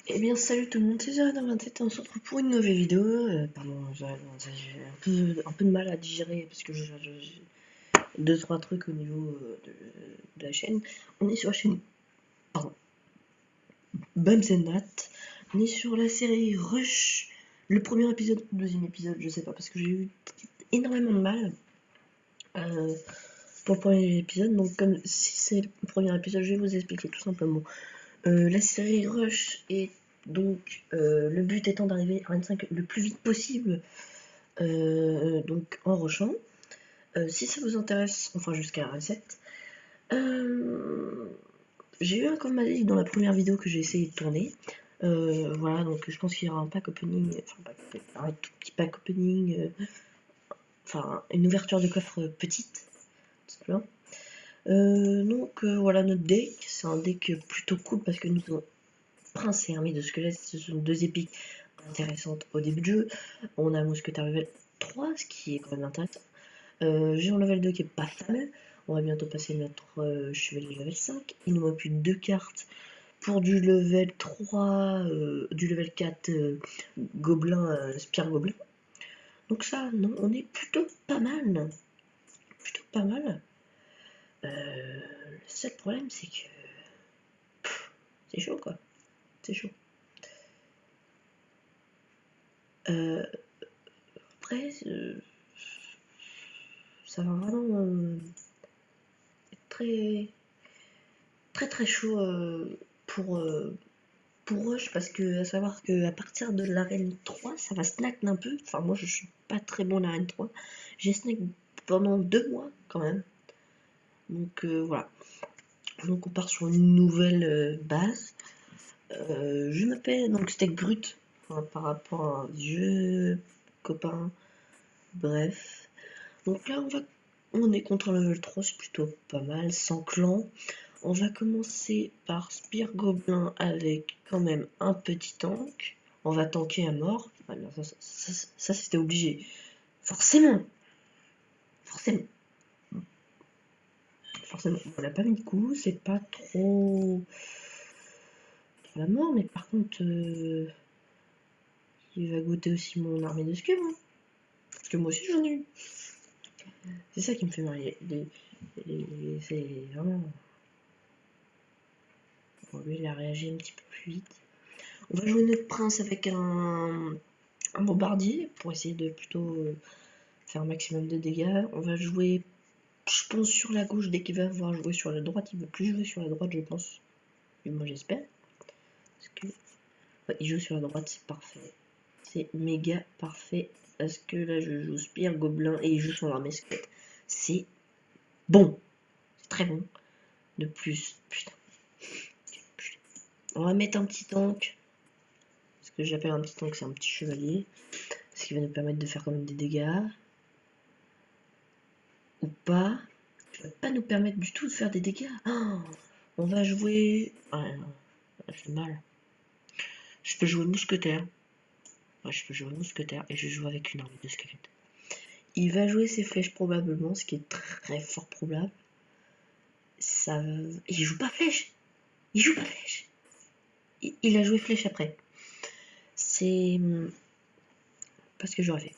Eh bien, salut tout le monde, c'est Zara dans ma tête, on se retrouve pour une nouvelle vidéo. Pardon, j'ai un peu de mal à digérer parce que j'ai deux, trois trucs au niveau de la chaîne. On est sur la chaîne, pardon, Bums and Nat. On est sur la série Rush, le premier épisode, le deuxième épisode, je sais pas, parce que j'ai eu énormément de mal euh, pour le premier épisode. Donc, comme si c'est le premier épisode, je vais vous expliquer tout simplement. La série Rush est donc le but étant d'arriver à 25 le plus vite possible, donc en rushant. Si ça vous intéresse, enfin jusqu'à la recette. J'ai eu un comme dans la première vidéo que j'ai essayé de tourner. Voilà, donc je pense qu'il y aura un pack opening, un tout petit pack opening, enfin une ouverture de coffre petite, tout simplement. Voilà notre deck, c'est un deck plutôt cool parce que nous avons Prince et Armée de Squelettes, ce sont deux épiques intéressantes au début de jeu. On a Mousquetaire level 3, ce qui est quand même intéressant. Géant level 2 qui est pas mal. On va bientôt passer notre chevalier level 5. Il nous manque plus que deux cartes pour du level 3, du level 4 gobelin, spire gobelin. Donc ça, non, on est plutôt pas mal. Plutôt pas mal. Le seul problème, c'est que c'est chaud quoi. C'est chaud. Euh, Après, ça va vraiment être très chaud pour Rush parce que à savoir que à partir de l'arène 3 ça va snack un peu. Enfin moi je suis pas très bon à l'arène 3. J'ai snack pendant 2 mois quand même. Donc voilà. Donc on part sur une nouvelle base. Je m'appelle donc Steak Brut, enfin, par rapport à un vieux copain. Bref. Donc là on est contre un level 3, c'est plutôt pas mal, sans clan. On va commencer par Spire Gobelin avec quand même un petit tank. On va tanker à mort. Alors ça, c'était obligé. Forcément. Forcément. Forcément. On n'a pas mis de coup. C'est pas trop la mort. Mais par contre, il va goûter aussi mon armée de scum. Hein. Parce que moi aussi j'en ai eu. C'est ça qui me fait marrer. C'est vraiment... Bon, lui, il a réagi un petit peu plus vite. On va jouer notre prince avec un bombardier pour essayer de plutôt faire un maximum de dégâts. On va jouer, je pense, sur la gauche dès qu'il va avoir joué sur la droite. Il ne veut plus jouer sur la droite, je pense. Et moi, j'espère. Parce que ouais, il joue sur la droite, c'est parfait. C'est méga parfait. Parce que là, je joue Spire, Gobelin et il joue son armée squelette. C'est bon. C'est très bon. De plus, putain. On va mettre un petit tank. Ce que j'appelle un petit tank, c'est un petit chevalier. Ce qui va nous permettre de faire quand même des dégâts. Ou pas. Ça va pas nous permettre du tout de faire des dégâts. Oh, on va jouer... Ah, non, ça fait mal. Je peux jouer mousquetaire. Ouais, je peux jouer mousquetaire et je joue avec une armée de squelettes. Il va jouer ses flèches probablement, ce qui est très fort probable. Ça... Il joue pas flèche. Il joue pas flèche. Il a joué flèche après. C'est pas ce que j'aurais fait.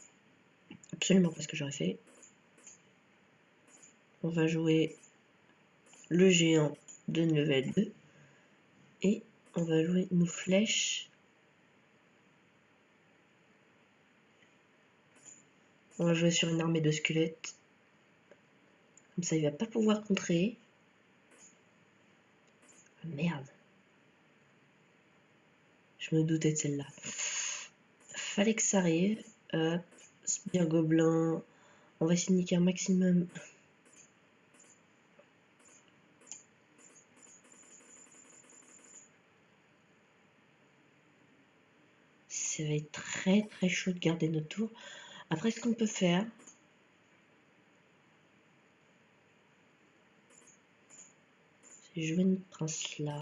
Absolument pas ce que j'aurais fait. On va jouer le géant de level 2. Et on va jouer nos flèches. On va jouer sur une armée de squelettes. Comme ça, il va pas pouvoir contrer. Ah, merde. Je me doutais de celle-là. Fallait que ça arrive. Hop. Spire Gobelin. On va essayer de niquer un maximum. Ça va être très chaud de garder notre tour. Après, ce qu'on peut faire, c'est jouer notre prince là.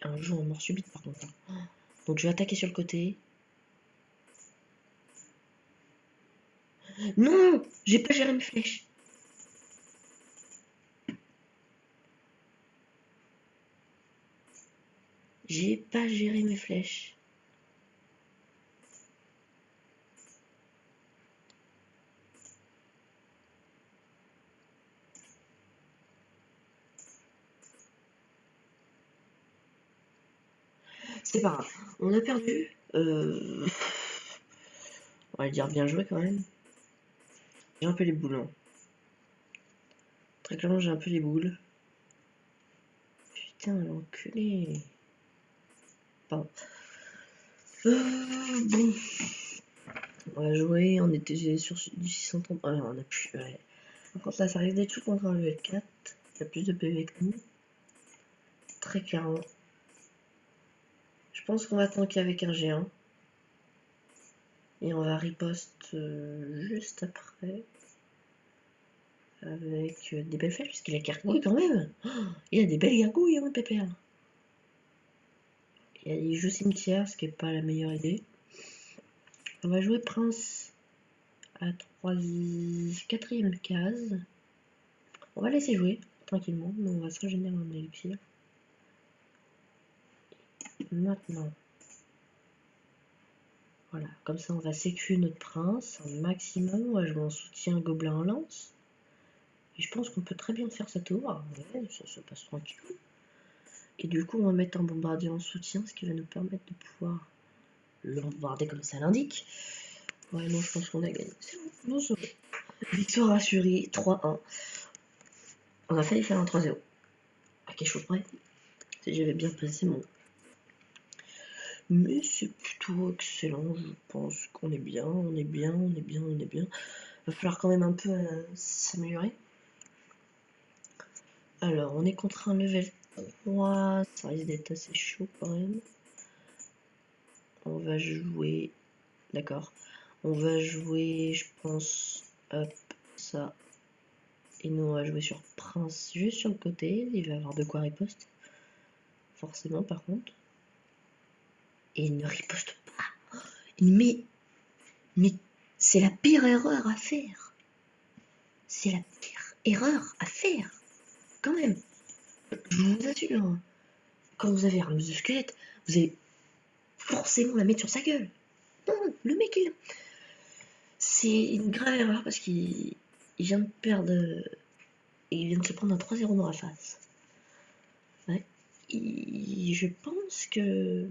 Un jeu en mort subite par contre. Donc je vais attaquer sur le côté. Non, j'ai pas géré mes flèches. J'ai pas géré mes flèches. C'est pas grave. On a perdu. On va dire bien joué quand même. J'ai un peu les boules. Hein. Très clairement, j'ai un peu les boules. Putain, l'enculé. Pardon. Bon. On va jouer. On était sur du 630. Ah, on a pu. Ouais. Par contre, là, ça risque d'être chaud contre un level 4. Il y a plus de PV que nous. Très clairement. Je pense qu'on va tanker avec un G1. Et on va riposte juste après. Avec des belles flèches, parce qu'il a gargouille quand même. Oh, il a des belles gargouilles, hein, Pépère. Il y a des jeux cimetières, ce qui est pas la meilleure idée. On va jouer Prince à 4ème case. On va laisser jouer tranquillement, mais on va se régénérer en élixir. Maintenant, voilà, comme ça on va sécu notre prince un maximum. On va jouer en soutien gobelin en lance. Et je pense qu'on peut très bien faire ça tour. Ouais, ça se passe tranquille. Et du coup, on va mettre un bombardier en soutien, ce qui va nous permettre de pouvoir le bombarder comme ça l'indique. Ouais, non, je pense qu'on a gagné. C'est bon, non, c'est bon. Victoire assurée, 3-1. On a failli faire un 3-0. À quelque chose près. Si j'avais bien passé mon. Mais c'est plutôt excellent, je pense qu'on est bien, on est bien, on est bien, on est bien. Va falloir quand même un peu s'améliorer. Alors, on est contre un level 3, ça risque d'être assez chaud quand même. On va jouer, d'accord. On va jouer, je pense, hop, ça. Et nous, on va jouer sur Prince juste sur le côté. Il va avoir de quoi riposte. Forcément, par contre. Et il ne riposte pas. Mais c'est la pire erreur à faire. C'est la pire erreur à faire. Quand même. Je vous assure. Quand vous avez un de squelette, vous allez forcément la mettre sur sa gueule. Non, le mec, c'est une grave erreur parce qu'il vient de perdre. Il vient de se prendre un 3-0 dans la face. Ouais. Je pense que.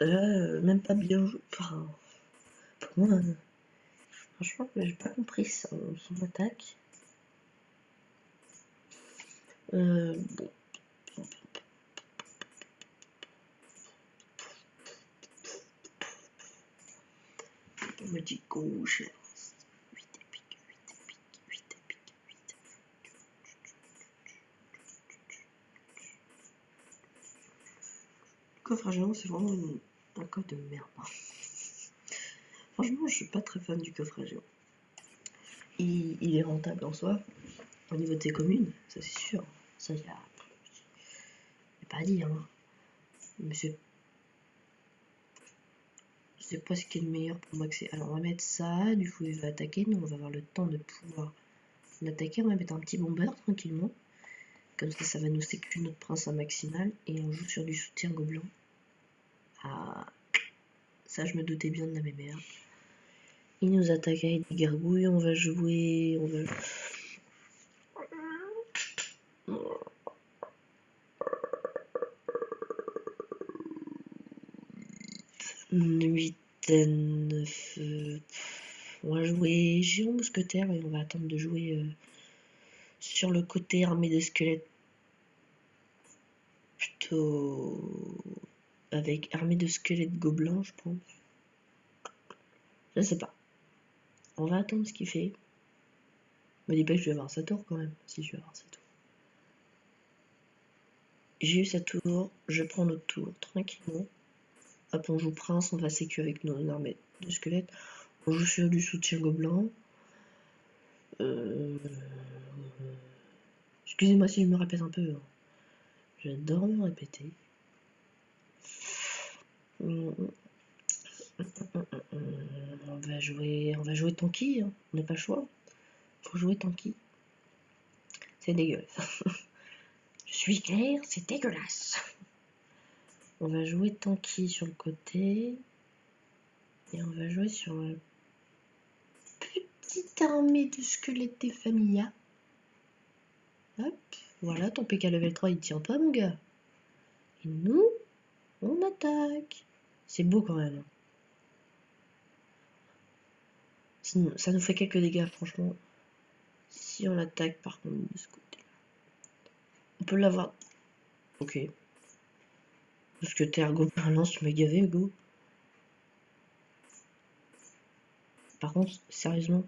Là, même pas bien joué. Enfin, pour moi, franchement, j'ai pas compris son attaque. Bon. On me dit gauche. 8 épiques, 8 épiques, 8 épiques, 8. Le coffre à géant, c'est vraiment un coffre de merde. Franchement, je suis pas très fan du coffre à géant. Il est rentable en soi, au niveau de ses communes, ça c'est sûr. Ça, y a pas à dire. Hein. Mais c'est pas ce qui est le meilleur pour maxer. Alors on va mettre ça, du coup il va attaquer, nous on va avoir le temps de pouvoir l'attaquer. On va mettre un petit bomber tranquillement. Comme ça va nous sécuriser notre prince à maximal. Et on joue sur du soutien gobelin. Ah, ça je me doutais bien de la mémère. Il nous attaque avec des gargouilles, on va jouer. 8, 9. On va jouer géant mousquetaire et on va attendre de jouer sur le côté armé de squelettes. Plutôt avec armée de squelettes gobelins, je pense. Je sais pas. On va attendre ce qu'il fait. Me dis pas que je vais avoir sa tour quand même. Si je vais avoir sa tour. J'ai eu sa tour, je prends notre tour tranquillement. Hop, on joue prince, on va sécu avec nos armées de squelettes. On joue sur du soutien gobelin. Excusez-moi si je me répète un peu. Hein. J'adore me répéter. On va jouer tanky. Hein. On n'a pas le choix. Faut jouer tanky. c'est dégueulasse. Je suis claire, c'est dégueulasse. On va jouer Tanky sur le côté. Et on va jouer sur une petite armée de squelettes des Familia. Hop, voilà, ton PK level 3 il tient pas mon gars. Et nous, on attaque. C'est beau quand même. Sinon, ça nous fait quelques dégâts, franchement. Si on attaque par contre de ce côté-là. On peut l'avoir. Ok. Parce que t'es Ergo Parlance, tu m'as gavé, Hugo. Par contre, sérieusement.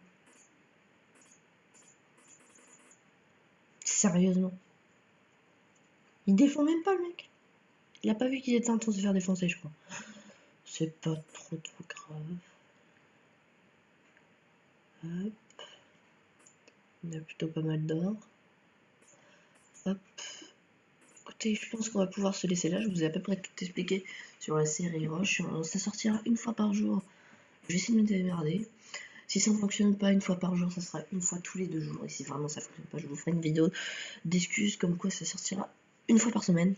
Sérieusement. Il défend même pas le mec. Il a pas vu qu'il était en train de se faire défoncer, je crois. C'est pas trop grave. Hop. On a plutôt pas mal d'or. Hop. Écoutez, je pense qu'on va pouvoir se laisser là. Je vous ai à peu près tout expliqué sur la série Roche. Ça sortira une fois par jour. Je vais essayer de me démerder. Si ça ne fonctionne pas une fois par jour, ça sera une fois tous les 2 jours. Et si vraiment ça ne fonctionne pas, je vous ferai une vidéo d'excuses comme quoi ça sortira une fois par semaine.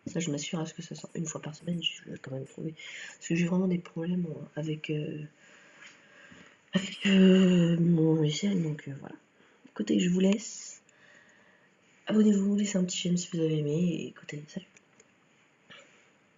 Ça, je m'assure à ce que ça sort une fois par semaine. Je vais quand même trouver. Parce que j'ai vraiment des problèmes avec mon logiciel. Donc voilà. Écoutez, je vous laisse. Abonnez-vous, laissez un petit j'aime si vous avez aimé. Et écoutez, salut.